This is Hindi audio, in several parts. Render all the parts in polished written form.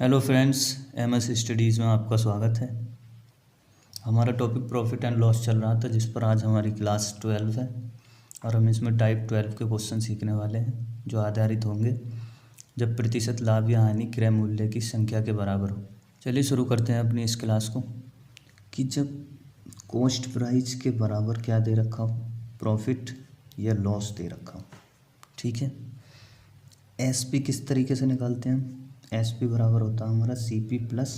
हेलो फ्रेंड्स, एमएस स्टडीज़ में आपका स्वागत है। हमारा टॉपिक प्रॉफिट एंड लॉस चल रहा था, जिस पर आज हमारी क्लास 12 है और हम इसमें टाइप 12 के क्वेश्चन सीखने वाले हैं, जो आधारित होंगे जब प्रतिशत लाभ या हानि क्रय मूल्य की संख्या के बराबर हो। चलिए शुरू करते हैं अपनी इस क्लास को कि जब कॉस्ट प्राइस के बराबर क्या दे रखा हो, प्रॉफिट या लॉस दे रखा हो। ठीक है, एसपी किस तरीके से निकालते हैं हम? एसपी बराबर होता है हमारा सीपी प्लस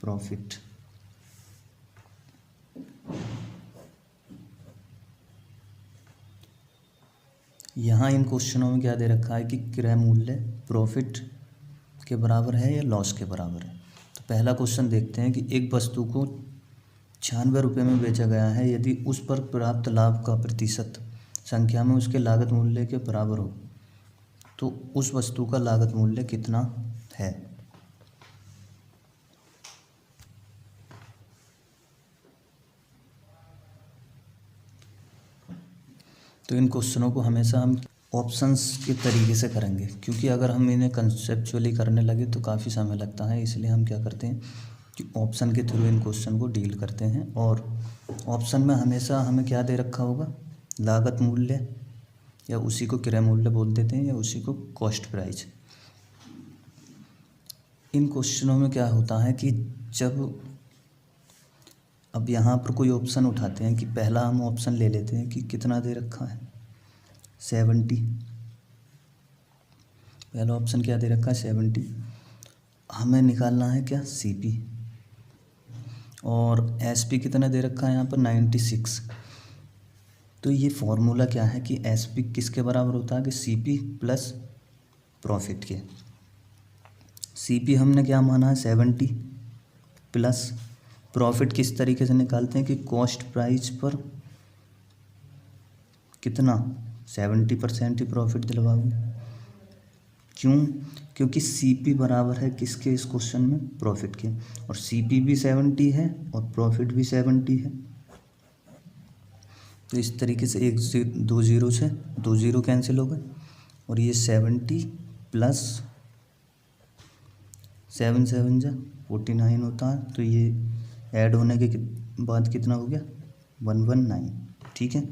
प्रॉफिट। यहाँ इन क्वेश्चनों में क्या दे रखा है कि क्रय मूल्य प्रॉफिट के बराबर है या लॉस के बराबर है। तो पहला क्वेश्चन देखते हैं कि एक वस्तु को 96 रुपये में बेचा गया है, यदि उस पर प्राप्त लाभ का प्रतिशत संख्या में उसके लागत मूल्य के बराबर हो तो उस वस्तु का लागत मूल्य कितना है। तो इन क्वेश्चनों को हमेशा हम ऑप्शंस के तरीके से करेंगे, क्योंकि अगर हम इन्हें कंसेप्चुअली करने लगे तो काफ़ी समय लगता है। इसलिए हम क्या करते हैं कि ऑप्शन के थ्रू इन क्वेश्चन को डील करते हैं। और ऑप्शन में हमेशा हमें क्या दे रखा होगा, लागत मूल्य, या उसी को क्रय मूल्य बोल देते हैं, या उसी को कॉस्ट प्राइस। इन क्वेश्चनों में क्या होता है कि जब अब यहाँ पर कोई ऑप्शन उठाते हैं कि पहला हम ऑप्शन ले लेते हैं कि कितना दे रखा है 70। पहला ऑप्शन क्या दे रखा है 70। हमें निकालना है क्या सीपी, और एसपी कितना दे रखा है यहाँ पर 96। तो ये फॉर्मूला क्या है कि एसपी किसके बराबर होता है कि सीपी प्लस प्रॉफिट के। सीपी हमने क्या माना है 70 प्लस प्रॉफिट किस तरीके से निकालते हैं कि कॉस्ट प्राइस पर कितना 70% ही प्रॉफिट दिलवाओगे। क्यों? क्योंकि सीपी बराबर है किसके इस क्वेश्चन में, प्रॉफिट के, और सीपी भी 70 है और प्रॉफिट भी 70 है। तो इस तरीके से दो जीरो से दो जीरो कैंसिल हो गए, और ये 70 प्लस 7 7 जा 49 होता है। तो ये ऐड होने के बाद कितना हो गया 119। ठीक है,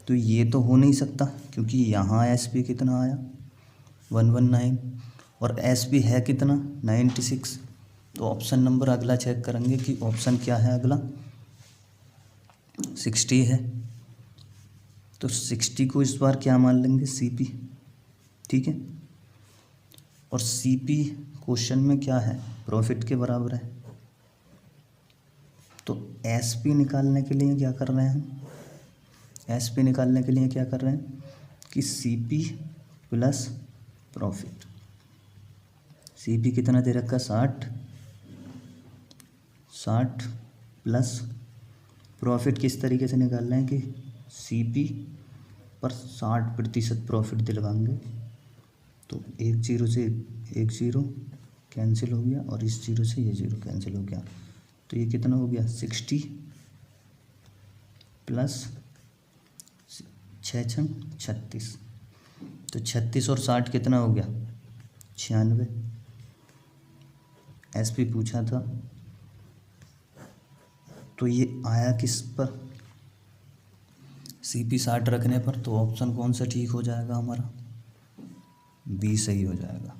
तो ये तो हो नहीं सकता क्योंकि यहाँ एसपी कितना आया 119 और एसपी है कितना 96। तो ऑप्शन नंबर अगला चेक करेंगे कि ऑप्शन क्या है अगला 60 है। तो 60 को इस बार क्या मान लेंगे सीपी। ठीक है, और सीपी क्वेश्चन में क्या है प्रॉफिट के बराबर है। तो एसपी निकालने के लिए क्या कर रहे हैं हम, एसपी निकालने के लिए क्या कर रहे हैं कि सीपी प्लस प्रॉफिट। सीपी कितना दे रखा 60 प्लस प्रॉफिट किस तरीके से निकाल रहे हैं कि सीपी पर 60% प्रॉफिट दिलवाएंगे। तो एक जीरो से एक जीरो कैंसिल हो गया और इस जीरो से ये जीरो कैंसिल हो गया। तो ये कितना हो गया 60 प्लस 6 6 36। तो 36 और 60 कितना हो गया 96। एसपी पूछा था तो ये आया किस पर, सीपी 60 रखने पर। तो ऑप्शन कौन सा ठीक हो जाएगा हमारा, बी सही हो जाएगा।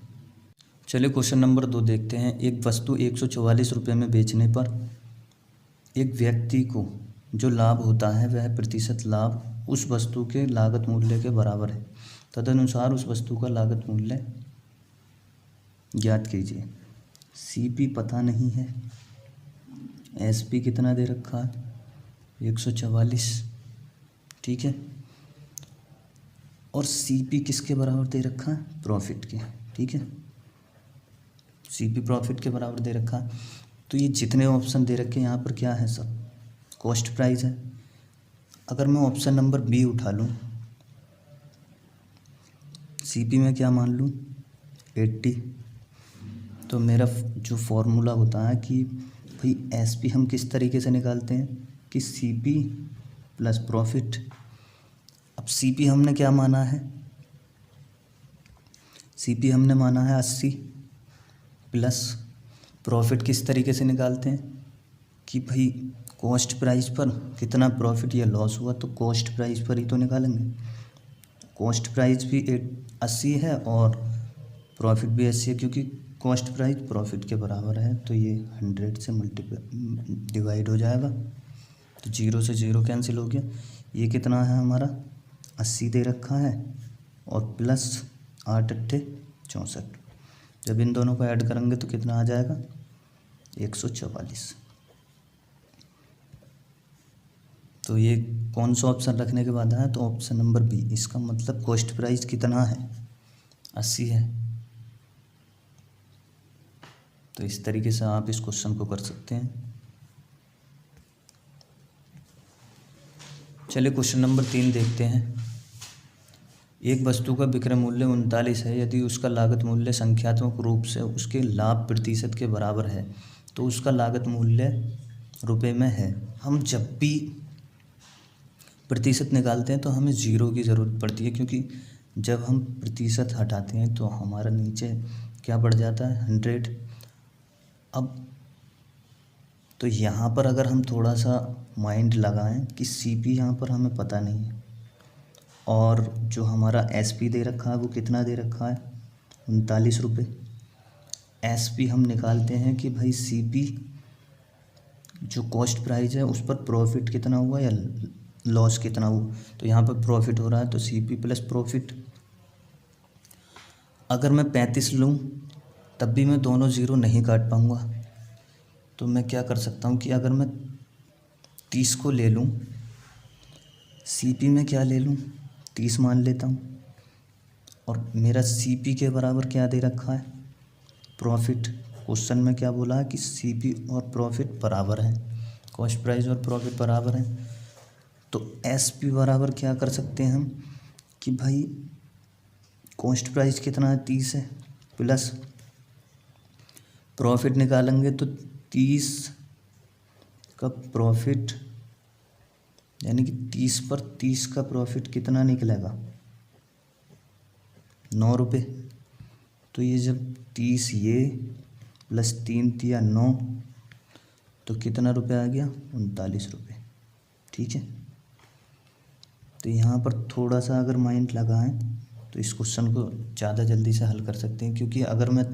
चलिए क्वेश्चन नंबर 2 देखते हैं। एक वस्तु 144 रुपये में बेचने पर एक व्यक्ति को जो लाभ होता है वह प्रतिशत लाभ उस वस्तु के लागत मूल्य के बराबर है। तदनुसार उस वस्तु का लागत मूल्य ज्ञात कीजिए। सीपी पता नहीं है, एसपी कितना दे रखा है 144। ठीक है, और सीपी किसके बराबर दे रखा है प्रॉफिट के। ठीक है, सीपी प्रॉफिट के बराबर दे रखा है। तो ये जितने ऑप्शन दे रखे हैं यहाँ पर क्या है सब कॉस्ट प्राइस है। अगर मैं ऑप्शन नंबर बी उठा लूँ, सीपी में क्या मान लूँ 80, तो मेरा जो फॉर्मूला होता है कि भाई एसपी हम किस तरीके से निकालते हैं कि सीपी प्लस प्रॉफिट। अब सीपी हमने क्या माना है, सीपी हमने माना है 80 प्लस प्रॉफिट किस तरीके से निकालते हैं कि भाई कॉस्ट प्राइस पर कितना प्रॉफिट या लॉस हुआ, तो कॉस्ट प्राइस पर ही तो निकालेंगे। कॉस्ट प्राइस भी 80 है और प्रॉफिट भी 80 है, क्योंकि कॉस्ट प्राइस प्रॉफिट के बराबर है, तो ये 100 से डिवाइड हो जाएगा, तो 0 से 0 कैंसिल हो गया। ये कितना है हमारा 80 दे रखा है और प्लस 8 अट्ठे 64, जब इन दोनों को ऐड करेंगे तो कितना आ जाएगा 144। तो ये कौन सा ऑप्शन रखने के बाद आया, तो ऑप्शन नंबर बी। इसका मतलब कॉस्ट प्राइस कितना है 80 है। तो इस तरीके से आप इस क्वेश्चन को कर सकते हैं। चलिए क्वेश्चन नंबर 3 देखते हैं। एक वस्तु का विक्रय मूल्य 39 है, यदि उसका लागत मूल्य संख्यात्मक रूप से उसके लाभ प्रतिशत के बराबर है तो उसका लागत मूल्य रुपए में है। हम जब भी प्रतिशत निकालते हैं तो हमें 0 की ज़रूरत पड़ती है, क्योंकि जब हम प्रतिशत हटाते हैं तो हमारा नीचे क्या बढ़ जाता है 100। अब तो यहाँ पर अगर हम थोड़ा सा माइंड लगाएं कि सीपी यहाँ पर हमें पता नहीं है और जो हमारा एसपी दे रखा है वो कितना दे रखा है 39 रुपये। एसपी हम निकालते हैं कि भाई सीपी जो कॉस्ट प्राइस है उस पर प्रॉफिट कितना हुआ या लॉस कितना हुआ, तो यहाँ पर प्रॉफिट हो रहा है तो सीपी प्लस प्रॉफिट। अगर मैं 35 लूँ तब भी मैं दोनों 0 नहीं काट पाऊँगा, तो मैं क्या कर सकता हूँ कि अगर मैं 30 को ले लूँ, सीपी में क्या ले लूँ 30 मान लेता हूँ, और मेरा सीपी के बराबर क्या दे रखा है प्रॉफिट। क्वेश्चन में क्या बोला है कि सीपी और प्रॉफिट बराबर है, कॉस्ट प्राइस और प्रॉफिट बराबर है। तो एसपी बराबर क्या कर सकते हैं हम कि भाई कॉस्ट प्राइस कितना है 30 है, प्लस प्रॉफिट निकालेंगे तो 30 का प्रॉफिट यानी कि 30 पर 30 का प्रॉफिट कितना निकलेगा 9 रुपये। तो ये जब 30 ये प्लस 3 तिया 9 तो कितना रुपये आ गया 39 रुपये। ठीक है, तो यहाँ पर थोड़ा सा अगर माइंड लगाएं तो इस क्वेश्चन को ज़्यादा जल्दी से हल कर सकते हैं, क्योंकि अगर मैं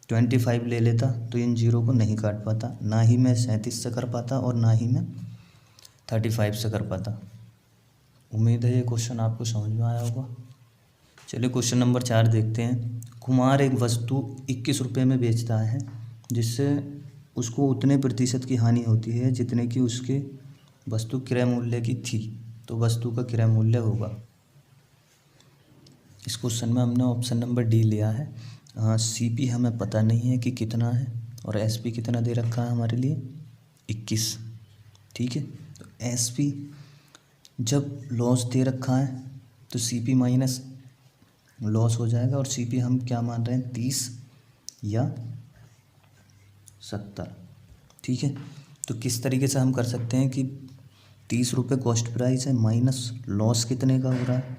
25 ले लेता तो इन 0 को नहीं काट पाता, ना ही मैं 37 से कर पाता और ना ही मैं 35 से कर पाता। उम्मीद है ये क्वेश्चन आपको समझ में आया होगा। चलिए क्वेश्चन नंबर 4 देखते हैं। कुमार एक वस्तु 21 रुपये में बेचता है, जिससे उसको उतने प्रतिशत की हानि होती है जितने की उसके वस्तु क्रय मूल्य की थी, तो वस्तु का क्रय मूल्य होगा। इस क्वेश्चन में हमने ऑप्शन नंबर डी लिया है। सीपी हमें पता नहीं है कि कितना है और एसपी कितना दे रखा है हमारे लिए 21। ठीक है, तो एसपी जब लॉस दे रखा है तो सीपी माइनस लॉस हो जाएगा, और सीपी हम क्या मान रहे हैं 30 या 70। ठीक है, तो किस तरीके से हम कर सकते हैं कि 30 रुपये कॉस्ट प्राइस है माइनस लॉस कितने का हो रहा है,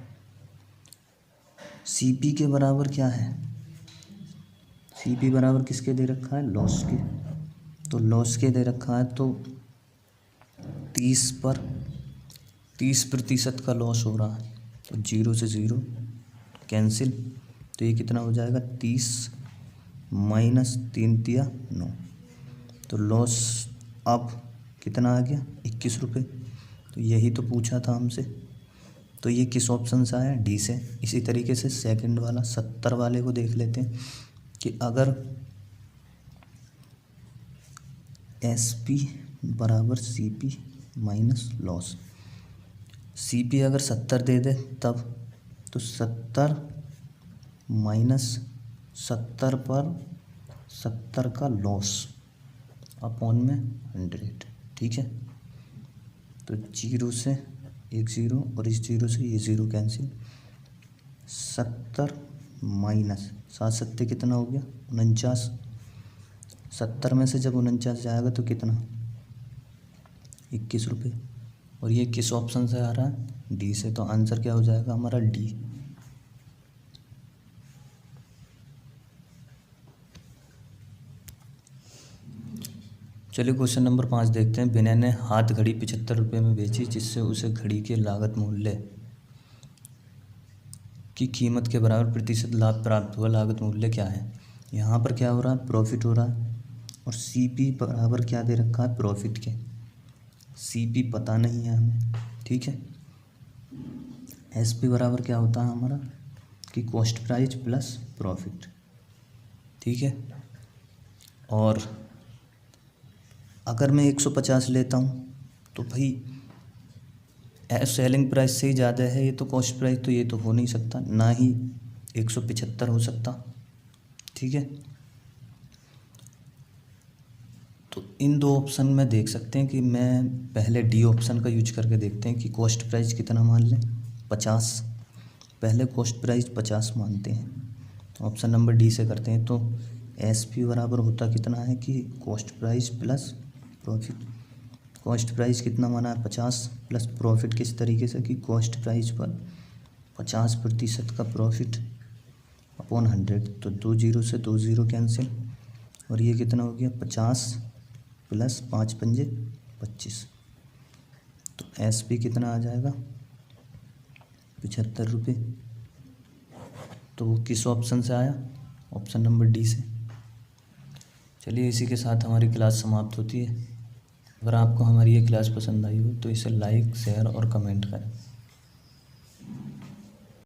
सीपी के बराबर क्या है, सीपी बराबर किसके दे रखा है लॉस के, तो लॉस के दे रखा है, तो 30 पर 30% का लॉस हो रहा है, तो 0 से 0 कैंसिल, तो ये कितना हो जाएगा 30 माइनस 3 तिया 9, तो लॉस अब कितना आ गया 21 रुपये। तो यही तो पूछा था हमसे, तो ये किस ऑप्शन से आया डी से। इसी तरीके से सेकंड वाला 70 वाले को देख लेते हैं कि अगर एसपी बराबर सीपी माइनस लॉस, सीपी अगर 70 दे दे तब, तो 70 माइनस 70 पर 70 का लॉस अपॉन में 100। ठीक है, तो 0 से एक 0 और इस 0 से ये 0 कैंसिल, 70 माइनस 7 सत्ते कितना हो गया 49। 70 में से जब 49 जाएगा तो कितना 21 रुपये, और ये किस ऑप्शन से आ रहा है डी से, तो आंसर क्या हो जाएगा हमारा डी। चलिए क्वेश्चन नंबर 5 देखते हैं। विनय ने हाथ घड़ी 75 रुपये में बेची, जिससे उसे घड़ी के लागत मूल्य की कीमत के बराबर प्रतिशत लाभ प्राप्त हुआ। लागत मूल्य क्या है? यहाँ पर क्या हो रहा है? प्रॉफिट हो रहा है। और CP बराबर क्या दे रखा है? प्रॉफिट के। CP पता नहीं है हमें, ठीक है। SP बराबर क्या होता है हमारा? कि कॉस्ट प्राइस प्लस प्रॉफिट, ठीक है। और अगर मैं 150 लेता हूँ तो भाई सेलिंग प्राइस से ही ज़्यादा है ये तो कॉस्ट प्राइस, तो ये तो हो नहीं सकता, ना ही 175 हो सकता, ठीक है। तो इन दो ऑप्शन में देख सकते हैं कि मैं पहले डी ऑप्शन का यूज करके देखते हैं कि कॉस्ट प्राइस कितना मान लें, 50। पहले कॉस्ट प्राइस 50 मानते हैं, ऑप्शन नंबर डी से करते हैं। तो SP बराबर होता कितना है कि cost price plus profit. Cost price कितना माना है? 50 प्लस प्रॉफिट किस तरीके से कि कॉस्ट प्राइस पर 50% का प्रॉफिट अपॉन 100। तो 2 जीरो से 2 जीरो कैंसिल, और ये कितना हो गया? 50 प्लस 5 पंजे 25। तो SP कितना आ जाएगा? 75 रुपये। तो वो किस ऑप्शन से आया? ऑप्शन नंबर डी से। चलिए इसी के साथ हमारी क्लास समाप्त होती है। अगर आपको हमारी ये क्लास पसंद आई हो तो इसे लाइक, शेयर और कमेंट करें।